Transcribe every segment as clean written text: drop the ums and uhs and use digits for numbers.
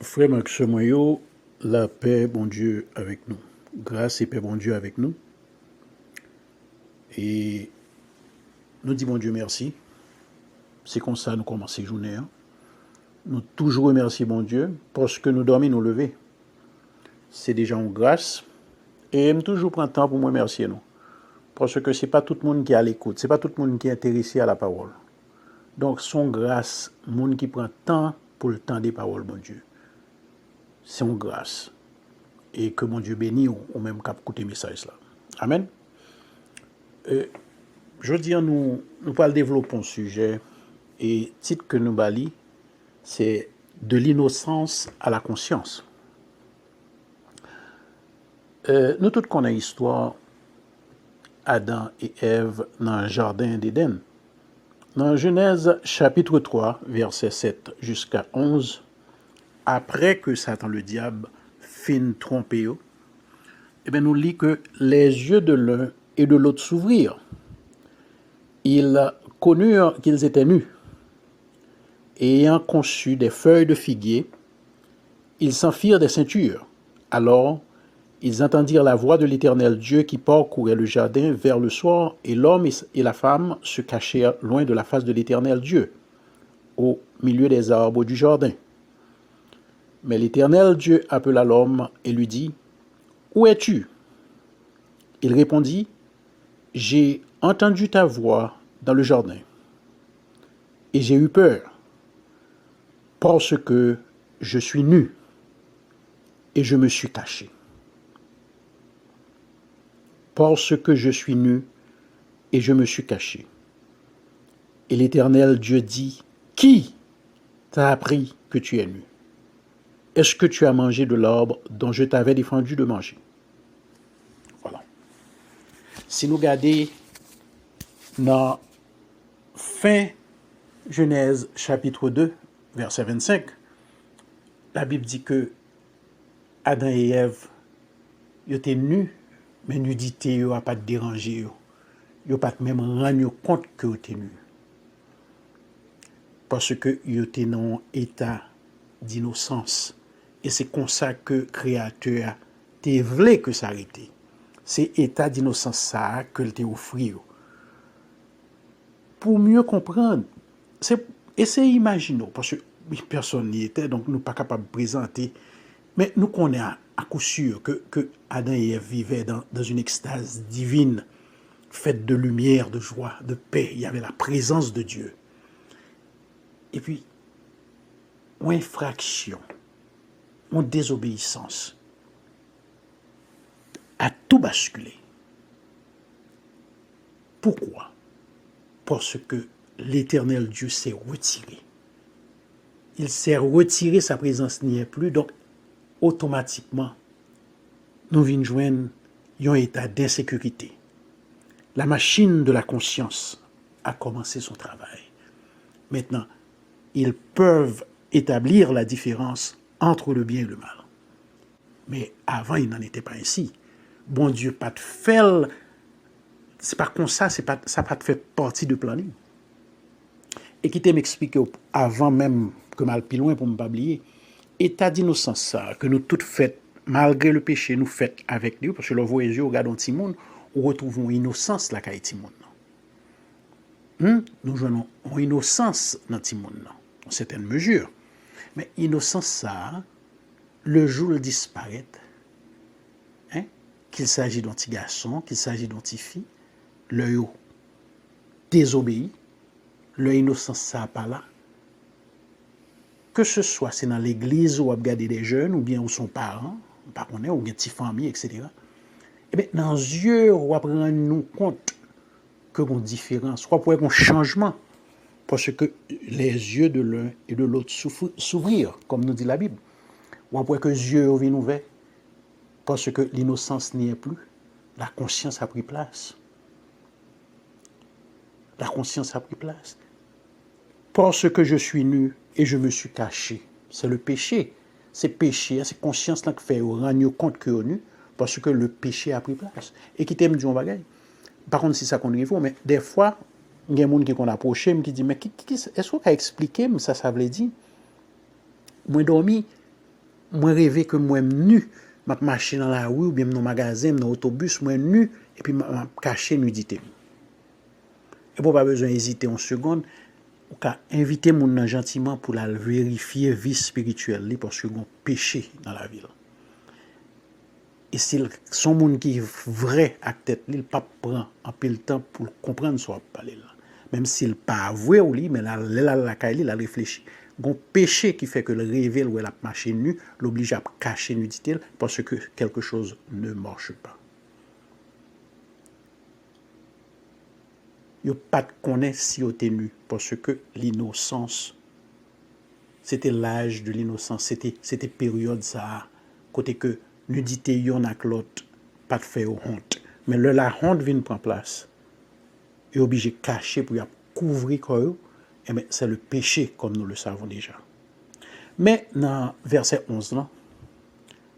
Frère Max Moyo, la paix, bon Dieu, avec nous. Grâce et paix, bon Dieu, avec nous. Et nous disons, bon Dieu, merci. C'est comme ça nous commençons la journée. Nous toujours remercions, bon Dieu, parce que nous dormons, nous lever. C'est déjà une grâce. Et je toujours prends le temps pour me remercier, nous. Parce que ce n'est pas tout le monde qui est à l'écoute. Ce n'est pas tout le monde qui est intéressé à la parole. Donc, son grâce, le monde qui prend temps pour le temps des paroles, bon Dieu. C'est une grâce. Et que mon Dieu bénisse au même cap écouter message là. Amen. Je veux dire, nous allons développer un sujet et le titre que nous bali, c'est de l'innocence à la conscience. Nous tous connaissons l'histoire Adam et Ève dans le jardin d'Éden. Dans Genèse chapitre 3, verset 7 jusqu'à 11, après que Satan le diable fin trompé, nous lisons que les yeux de l'un et de l'autre s'ouvrirent. Ils connurent qu'ils étaient nus. Et ayant conçu des feuilles de figuier, ils s'en firent des ceintures. Alors, ils entendirent la voix de l'Éternel Dieu qui parcourait le jardin vers le soir, et l'homme et la femme se cachèrent loin de la face de l'Éternel Dieu, au milieu des arbres du jardin. Mais l'Éternel Dieu appela l'homme et lui dit, « Où es-tu » Il répondit, « J'ai entendu ta voix dans le jardin, et j'ai eu peur, parce que je suis nu, et je me suis caché. » Parce que je suis nu, et je me suis caché. Et l'Éternel Dieu dit, « Qui t'a appris que tu es nu? Est-ce que tu as mangé de l'arbre dont je t'avais défendu de manger? » Voilà. Si nous regardons dans fin Genèse chapitre 2, verset 25, la Bible dit que Adam et Ève étaient nus, mais nudité n'a pas dérangé. Ils n'ont pas même rendu compte qu'ils étaient nus. Parce qu'ils étaient dans un état d'innocence. Et c'est comme ça que le Créateur t'a voulu que ça arrête. C'est état d'innocence ça que t'a offert. Pour mieux comprendre, essayez d'imaginer, parce que personne n'y était, donc nous ne sommes pas capables de présenter, mais nous connaissons à coup sûr que Adam et Ève vivaient dans une extase divine, faite de lumière, de joie, de paix. Il y avait la présence de Dieu. Et puis, une infraction, une désobéissance, a tout basculé. Pourquoi? Parce que l'Éternel Dieu s'est retiré. Il s'est retiré, sa présence n'y est plus, donc automatiquement, nous venons joindre un état d'insécurité. La machine de la conscience a commencé son travail. Maintenant, ils peuvent établir la différence entre le bien et le mal. Mais avant, il n'en était pas ainsi. Bon Dieu, pas de fait, c'est pas comme ça, ça n'a pas fait partie du planning. Et qui t'a m'expliqué avant même que mal plus loin pour ne pas oublier, état d'innocence ça, que nous toutes faites, malgré le péché, nous faites avec Dieu, parce que le voyez Dieu, regardons petit monde, nous retrouvons innocence là, quand petit monde. Nous jouons en innocence dans petit monde, en certaines mesures. Mais innocence ça, le jour il disparaît, qu'il s'agit d'un petit garçon, qu'il s'agit d'un petit fille, l'œil désobéit, l'œil innocence ça pas là. Que ce soit c'est dans l'église ou à regarder des jeunes, ou bien où sont parents, ou bien petite famille, etc. Et bien, dans les yeux, on va prendre nous compte que une différence, soit pour un changement, parce que les yeux de l'un et de l'autre s'ouvrir, comme nous dit la Bible. Ou après que les yeux viennent ouverts, parce que l'innocence n'y est plus, la conscience a pris place. La conscience a pris place. Parce que je suis nu et je me suis caché. C'est le péché. C'est péché, c'est conscience là qui fait rendre compte que est nu, parce que le péché a pris place. Et qui t'aime dire un bagage. Par contre, si ça qu'on faut, mais des fois, il y a des gens qui qu'on approche, qui dit, mais est-ce qu'on a expliqué, ça veut dire? Moi dormi, moi rêver que moi nu, m'a marcher dans la rue ou bien dans le magasin, dans l'autobus, moi nu, et puis m'a caché nudité. Et pour pas besoin d'hésiter une seconde, ou qu'à inviter mon nan gentiment pour la vérifier vie spirituelle parce que y a un péché dans la ville. Et si son monde qui est vrai à tête, il pas prend un peu le temps pour comprendre ce qu'on parle là. Même s'il pas avoué ou lui, mais là il a réfléchi. Un péché qui fait que le révèle ou la marché nu l'oblige à cacher nudité parce que quelque chose ne marche pas. Il n'y a pas de connaître si on est nu parce que l'innocence, c'était l'âge de l'innocence, c'était période ça, côté que nudité yon ak l'autre, pas de faire honte. Mais la honte vient prendre place. Il est obligé de cacher pour couvrir quoi, et bien c'est le péché comme nous le savons déjà. Mais dans verset 11 là,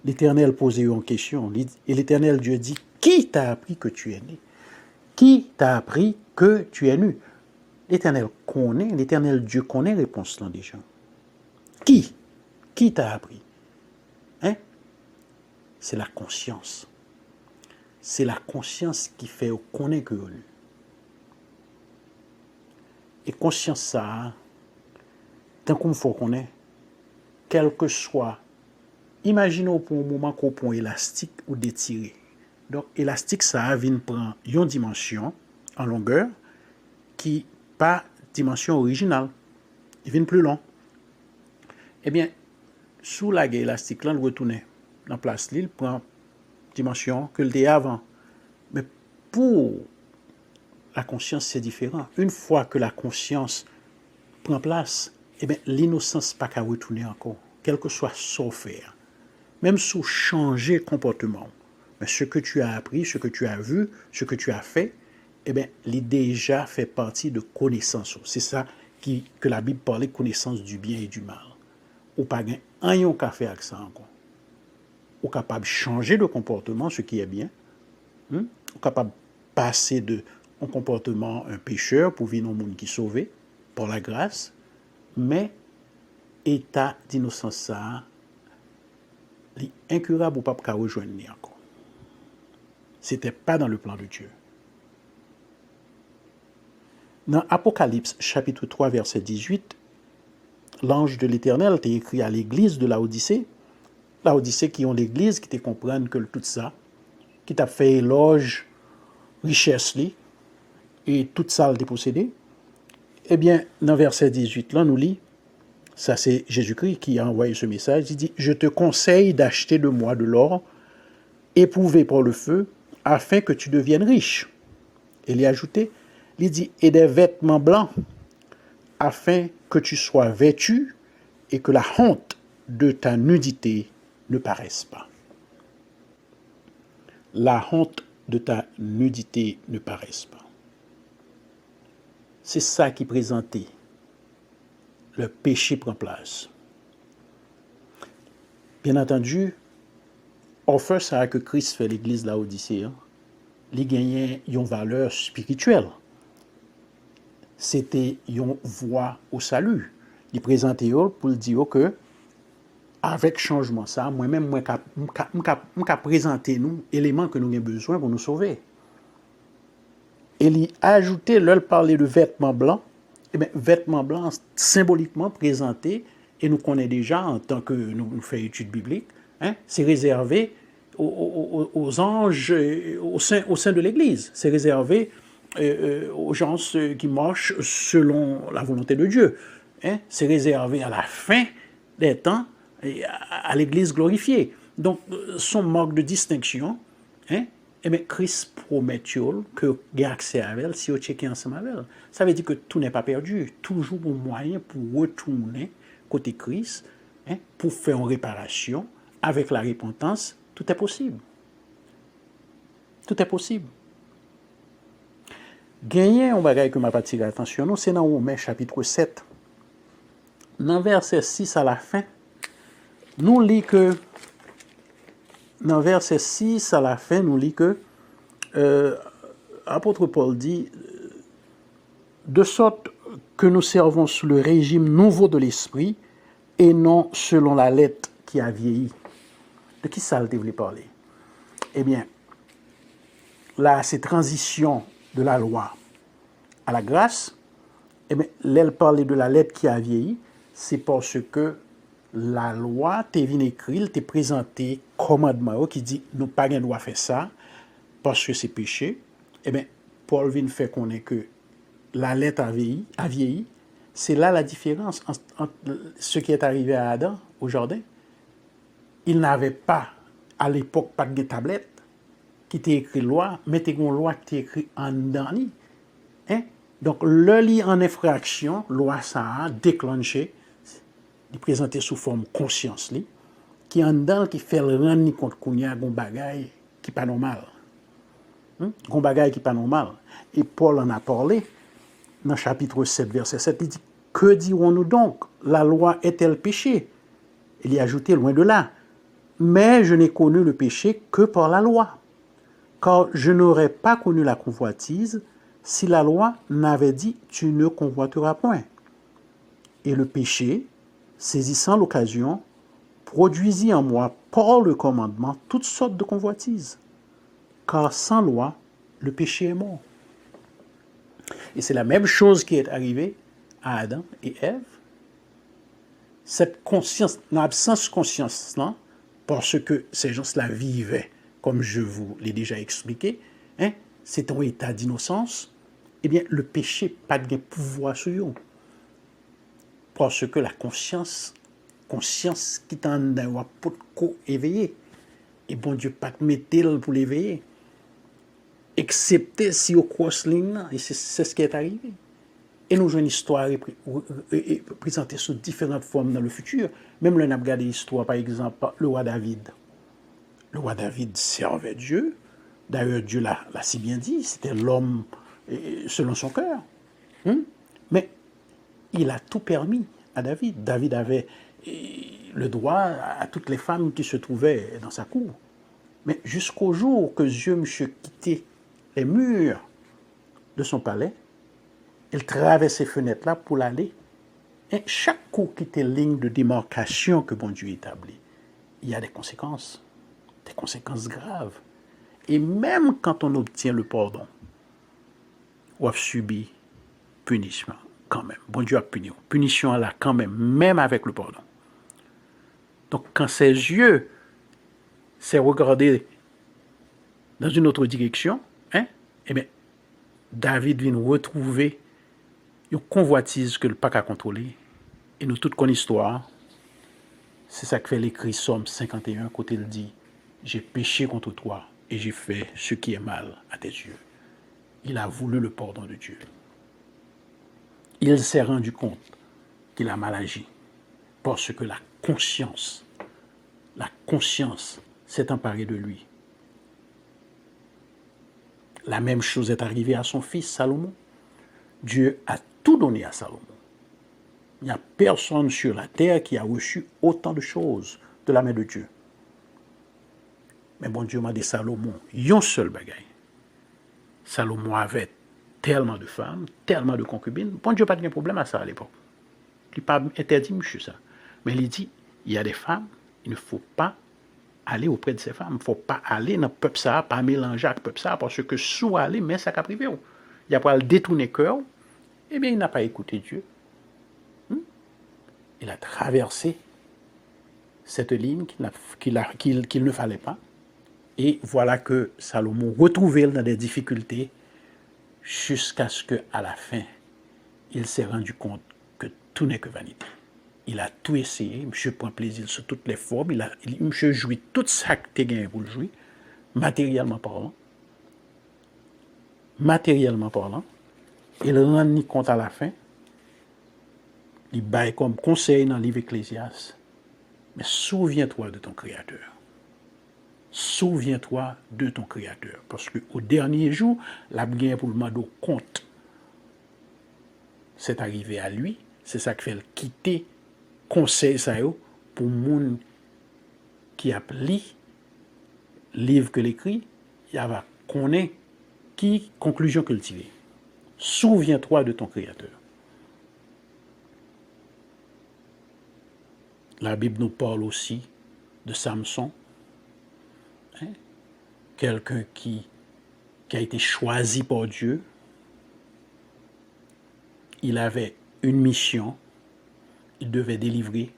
l'Éternel posait une question et l'Éternel Dieu dit, qui t'a appris que tu es né? Qui t'a appris que tu es nu? L'Éternel connaît, l'Éternel Dieu connaît réponse là déjà. Qui? Qui t'a appris? Hein? C'est la conscience. C'est la conscience qui fait connaître que nu. Et conscience ça, tant qu'on faut connaître, quel que soit, imaginez pour un moment qu'on prend élastique ou détiré. Donc, élastique, ça vient prendre une dimension en longueur qui pas dimension originale. Il vient plus long. Eh bien, sous la gueule élastique, là, on retourne dans place, il prend dimension que le dé avant. Mais pour la conscience, c'est différent. Une fois que la conscience prend place, eh bien, l'innocence pas qu'à retourner encore, quel que soit son faire. Même sous changer comportement. Mais ce que tu as appris, ce que tu as vu, ce que tu as fait, eh bien, il déjà fait partie de connaissance. C'est ça que la Bible parle, connaissance du bien et du mal. Ou pas rien qu'à faire avec ça encore. Ou capable de changer de comportement, ce qui est bien. Ou capable de passer de un comportement, un pécheur, pour vivre dans le monde qui est sauvé, par la grâce. Mais, état d'innocence, ça, l'incurable ou pas qu'à rejoindre encore. C'était pas dans le plan de Dieu. Dans Apocalypse, chapitre 3, verset 18, l'ange de l'Éternel t'a écrit à l'église de Laodicée qui ont l'église, qui te comprennent que tout ça, qui t'a fait éloge, richesse, et tout ça le dépossédé. Eh bien, dans verset 18, là, nous lit, ça c'est Jésus-Christ qui a envoyé ce message, il dit, je te conseille d'acheter de moi de l'or, éprouvé par le feu, afin que tu deviennes riche. Et il y a ajouté, il dit, et des vêtements blancs, afin que tu sois vêtu et que la honte de ta nudité ne paraisse pas. La honte de ta nudité ne paraisse pas. C'est ça qui présentait. Le péché prend place. Bien entendu, offre ça que Christ fait l'église Laodicée, il gagnait une valeur spirituelle. C'était une voie au salut. Il présentait pour dire que avec changement ça, moi-même moi ka présenter nous éléments que nous avons besoin pour nous sauver. Et il ajoutait leur parler de vêtements blancs. Eh bien, vêtements blancs symboliquement présentés, et nous connaissons déjà en tant que nous faisons études bibliques, c'est réservé aux anges au sein de l'Église. C'est réservé aux gens qui marchent selon la volonté de Dieu. C'est réservé à la fin des temps à l'Église glorifiée. Donc, son marque de distinction, et bien, Christ promet que il a accès à elle si on check ensemble avec elle. Ça veut dire que tout n'est pas perdu. Toujours un moyen pour retourner côté Christ, pour faire une réparation avec la repentance. Tout est possible. Tout est possible. Gagner un bagage que m'a attiré l'attention, c'est dans Romains chapitre 7. Dans verset 6 à la fin, nous lisons que dans verset 6 à la fin, nous lisons que l'apôtre Paul dit, de sorte que nous servons sous le régime nouveau de l'esprit et non selon la lettre qui a vieilli. De qui ça te voulait parler? Eh bien, là, ces transitions de la loi à la grâce, eh bien, elle parlait de la lettre qui a vieilli, c'est parce que la loi t'est venu écrire, t'est présenté commandement qui dit nous pas rien doit faire ça parce que c'est péché. Eh bien, Paul vient faire connaître que la lettre a vieilli. C'est là la différence entre ce qui est arrivé à Adam au jardin. Il n'avait pas, à l'époque, pas de tablette qui était écrit loi, mais c'était une loi qui était écrite en dernier. Hein? Donc, le lit en infraction, loi ça a déclenché, il présenté sous forme conscience, qui en dedans, qui fait le rendre compte qu'on y a un bagage qui n'est pas normal. Un bagage qui n'est pas normal. Et Paul en a parlé dans chapitre 7, verset 7, il dit, que dirons-nous donc? La loi est-elle péché? Il y a ajouté, loin de là. Mais je n'ai connu le péché que par la loi. Car je n'aurais pas connu la convoitise si la loi n'avait dit tu ne convoiteras point. Et le péché, saisissant l'occasion, produisit en moi par le commandement toutes sortes de convoitises. Car sans loi, le péché est mort. Et c'est la même chose qui est arrivée à Adam et Ève. Cette conscience, l'absence de conscience, là, parce que ces gens-là vivaient, comme je vous l'ai déjà expliqué, hein, c'est un état d'innocence, eh bien, le péché n'a pas de pouvoir sur eux. Parce que la conscience qui t'en a pas éveillé, et bon Dieu, pas te mettre pour l'éveiller, excepté si au cross-ligne, et c'est ce qui est arrivé. Et nous avons une histoire présentée sous différentes formes dans le futur. Même le n'a regardé l'histoire, par exemple, le roi David. Le roi David servait Dieu. D'ailleurs, Dieu l'a si bien dit, c'était l'homme selon son cœur. Mais il a tout permis à David. David avait le droit à toutes les femmes qui se trouvaient dans sa cour. Mais jusqu'au jour que Dieu me quittait les murs de son palais, il traverse ces fenêtres-là pour l'aller. Et chaque coup qui était ligne de démarcation que bon Dieu établit, il y a des conséquences graves. Et même quand on obtient le pardon, on a subi punissement quand même. Bon Dieu a puni. Punition là quand même avec le pardon. Donc quand ses yeux s'est regardé dans une autre direction, eh bien, David vient retrouver une convoitise que le pas qu'à contrôler. Et nous toutes connaissons l'histoire. C'est ça que fait l'écrit Somme 51, côté il dit, j'ai péché contre toi et j'ai fait ce qui est mal à tes yeux. Il a voulu le pardon de Dieu. Il s'est rendu compte qu'il a mal agi parce que la conscience s'est emparée de lui. La même chose est arrivée à son fils Salomon. Dieu a tout donné à Salomon. Il n'y a personne sur la terre qui a reçu autant de choses de la main de Dieu. Mais bon Dieu m'a dit Salomon, un seul bagaille. Salomon avait tellement de femmes, tellement de concubines. Bon Dieu n'a pas de problème à ça à l'époque. Il n'a pas interdit monsieur ça. Mais il dit, il y a des femmes, il ne faut pas aller auprès de ces femmes. Il ne faut pas aller dans le peuple ça, pas mélanger avec le peuple ça, parce que sous aller, mais ça a privé. Il a pas le détourner cœur. Eh bien, il n'a pas écouté Dieu. Il a traversé cette ligne qu'il ne fallait pas. Et voilà que Salomon retrouvait dans des difficultés jusqu'à ce qu'à la fin, il s'est rendu compte que tout n'est que vanité. Il a tout essayé, monsieur prend plaisir sur toutes les formes, monsieur jouit tout ça que tu gagné pour le jouir, matériellement parlant. Il rend compte à la fin, il baille comme conseil dans le livre Ecclésiaste. Mais souviens-toi de ton Créateur. Souviens-toi de ton Créateur. Parce qu'au dernier jour, la guerre pour le mado compte. C'est arrivé à lui. C'est ça qui fait le quitter conseil ça pour moun qui a lu livre que l'écrit, il va connaître qui conclusion que le tirer. Souviens-toi de ton Créateur. La Bible nous parle aussi de Samson, hein, quelqu'un qui a été choisi par Dieu. Il avait une mission, il devait délivrer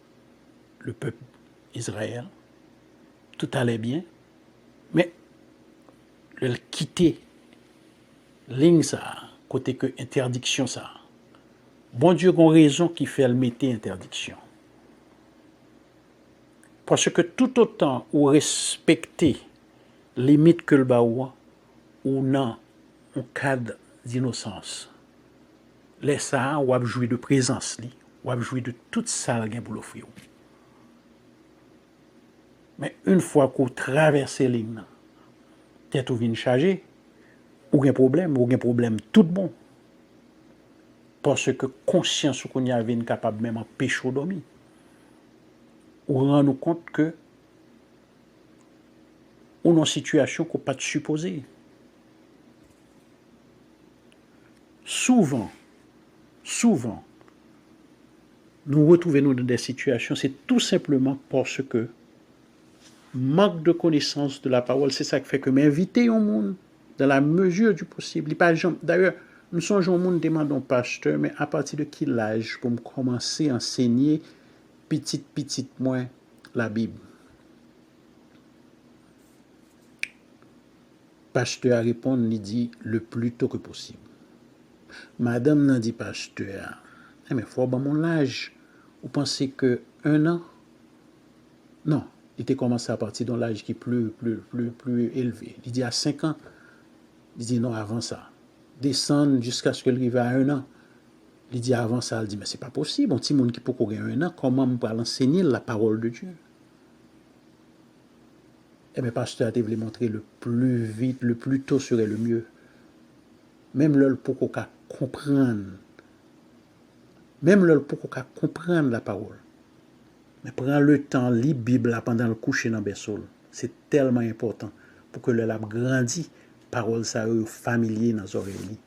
le peuple Israël. Tout allait bien, mais il quittait ligne ça, côté que interdiction ça. Bon Dieu a une raison qui fait le mettre interdiction. Parce que tout autant ou respecter les limites que le baoua ou non un cadre d'innocence. Les ça ou a joué de présence li, ou a joué de toute ça pour l'offrir. Mais une fois qu'on traverse les lignes, tête ou vient charger, ou un problème tout bon. Parce que conscience qu'on y avait capable même empêcher de dormir. Ou rend nous compte que on est en situation qu'on pas de supposer. Souvent, nous retrouvons dans des situations, c'est tout simplement parce que manque de connaissance de la parole, c'est ça qui fait que m'inviter au monde dans la mesure du possible. D'ailleurs, nous sommes au monde demandons pasteur, mais à partir de quel âge pour me commencer à enseigner petit moins la Bible? Pasteur a répondu, il dit le plus tôt que possible. Madame n'a dit pasteur, mais il faut avoir mon âge. Vous pensez que 1 an? Non, il était commencé à partir d'un âge qui est plus élevé. Il dit à 5 ans. Il dit non, avant ça. Descendre jusqu'à ce qu'il arrive à 1 an. Il dit avant ça, il dit mais c'est pas possible. Un petit monde qui peut courir 1 an, comment on peut l'enseigner la parole de Dieu? Eh bien, pasteur a voulu montrer le plus vite, le plus tôt serait le mieux. Même là, pour qu'on comprenne. Même là, pour qu'on comprenne la parole. Mais prends le temps, lis la Bible pendant le coucher dans le berceau. C'est tellement important pour que le lab grandit. Parole ça familier dans les oreilles.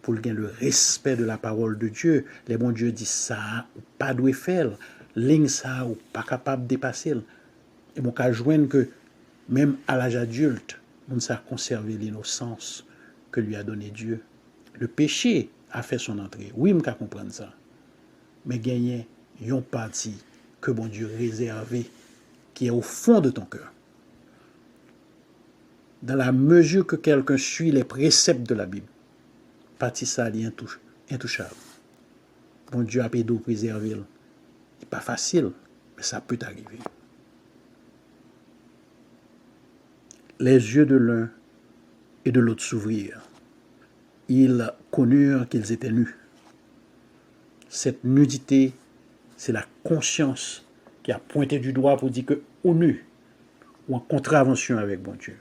Pour gagner le respect de la parole de Dieu. Les bons Dieu disent ça, ou pas doit faire. Ligne ça, ou pas capable de dépasser. Et mon cas joindre que même à l'âge adulte, on a conservé l'innocence que lui a donné Dieu. Le péché a fait son entrée. Oui, je comprends ça. Mais gagner une partie que bon Dieu réservé, qui est au fond de ton cœur. Dans la mesure que quelqu'un suit les préceptes de la Bible, partie ça est intouchable. Bon Dieu a pédé préserver. C'est pas facile, mais ça peut arriver. Les yeux de l'un et de l'autre s'ouvrirent. Ils connurent qu'ils étaient nus. Cette nudité, c'est la conscience qui a pointé du doigt pour dire que au nu ou en contravention avec bon Dieu.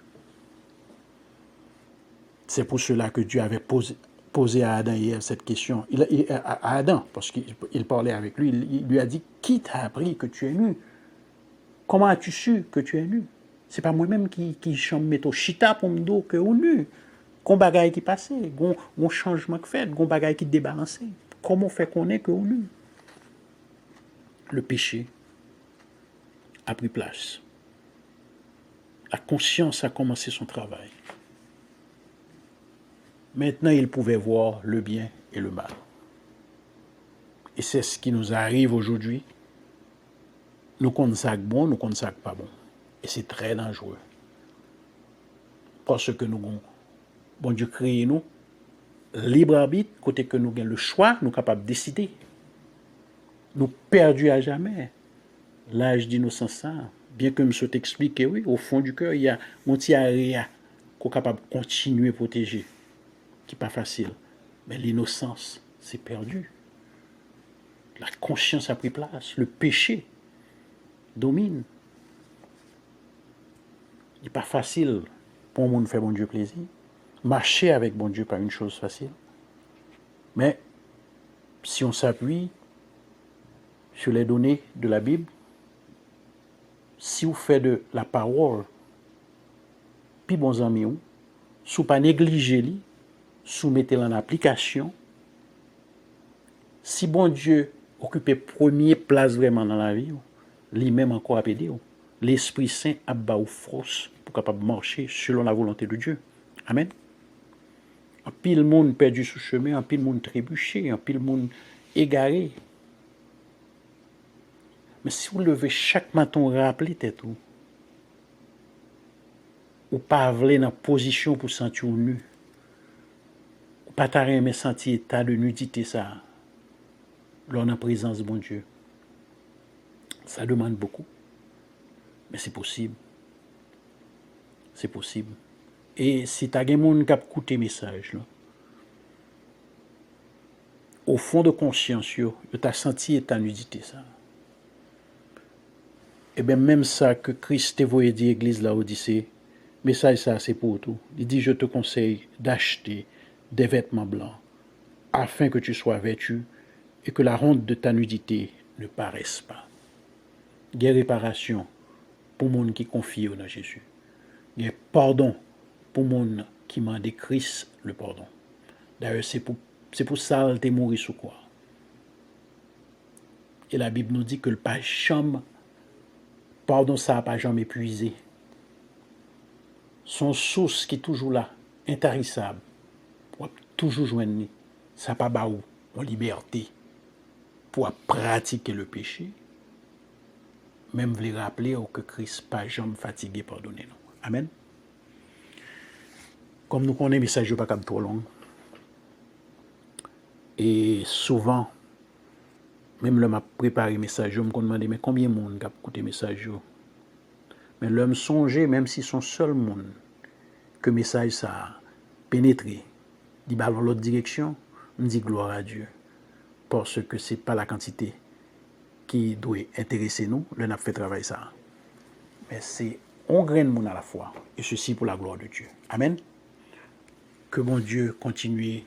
C'est pour cela que Dieu avait posé à Adam et Ève cette question. À Adam, parce qu'il parlait avec lui, il lui a dit, qui t'a appris que tu es nu? Comment as-tu su que tu es nu? C'est pas moi-même qui chante métaux chita pour me dire que au nu. Gon bagaille qui passait, gon changement qui fait, gon bagaille qui débalancé. Comment fait qu'on est que au nu? Le péché a pris place. La conscience a commencé son travail. Maintenant, il pouvait voir le bien et le mal. Et c'est ce qui nous arrive aujourd'hui. Nous comptons ça bon, nous comptons ça pas bon. Et c'est très dangereux. Parce que nous, bon Dieu crée nous, libre arbitre, côté que nous avons le choix, nous sommes capables de décider. Nous perdus à jamais. L'âge d'innocence, bien que je t'explique, oui, au fond du cœur, il y a un petit area qu'on est capable de continuer à protéger, qui n'est pas facile. Mais l'innocence, c'est perdu. La conscience a pris place, le péché domine. Il n'est pas facile pour monde faire bon Dieu plaisir. Marcher avec bon Dieu n'est pas une chose facile. Mais si on s'appuie sur les données de la Bible, si vous faites de la parole, puis bons amis, si vous ne pas négliger, soumettez-le en application, si bon Dieu occupe première place vraiment dans la vie, lui-même encore à pédé, l'Esprit Saint a ba ou force pour capable marcher selon la volonté de Dieu. Amen. Un pile monde perdu sous chemin, un pile monde trébuché, un pile monde égaré. Mais si vous levez chaque matin, rappelez tête ou pas aller dans position pour sentir nu, ou pas t'arrêter sentir état de nudité ça, lors en présence de bon Dieu. Ça demande beaucoup, mais c'est possible. C'est possible. Et si tu as des gens qui ont écouté le message, là, au fond de conscience, tu as senti ta nudité ça. Et bien même ça que Christ t'a voulu dire à l'église là Odyssée, message ça c'est pour tout. Il dit je te conseille d'acheter des vêtements blancs afin que tu sois vêtu et que la honte de ta nudité ne paraisse pas. Il y a réparation pour les gens qui confient en Jésus. Il y a pardon pour les gens qui demandent Christ le pardon. D'ailleurs, c'est pour ça qu'il est mort sous quoi. Et la Bible nous dit que le pardon, ça n'a pas jamais épuisé. Son source qui est toujours là, intarissable, pour toujours joindre, ça n'a pas baou en liberté pour pratiquer le péché. Même vous rappeler que Christ pas jamais fatigué pardonner nous. Amen. Comme nous connaissons le message pas comme trop long. Et souvent, même l'homme a préparé le message, je me demande mais combien de monde a écouté le message. Mais l'homme songeait, même si son seul monde, que le message ça a pénétré, il va dans l'autre direction, on dit gloire à Dieu. Parce que ce n'est pas la quantité qui doit intéresser nous, le n'a fait travail ça. Mais c'est un grain de monde à la fois, et ceci pour la gloire de Dieu. Amen. Que bon Dieu continue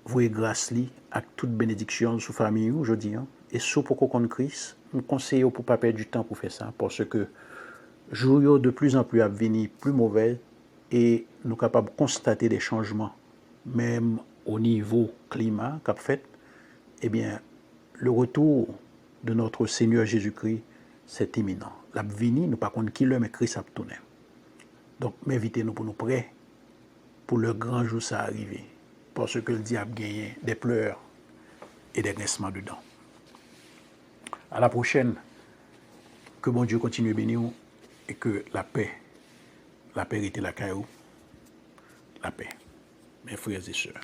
vous grâce avec toute bénédiction sur la famille aujourd'hui. Et sur pour qu'on Christ, je conseille pour ne pas perdre du temps pour faire ça, parce que jour de plus en plus à venir plus mauvais et nous sommes capables de constater des changements, même au niveau climat qu'a fait. Eh bien, le retour de notre Seigneur Jésus-Christ, c'est imminent. La venue, nous par contre qui le mais Christ a tourné. Donc, m'invitez-nous pour nous prêts pour le grand jour ça arriver. Parce que le diable gagne des pleurs et des grincements dedans. À la prochaine. Que bon Dieu continue à bénir et que la paix était la caillou. La paix. Mes frères et sœurs.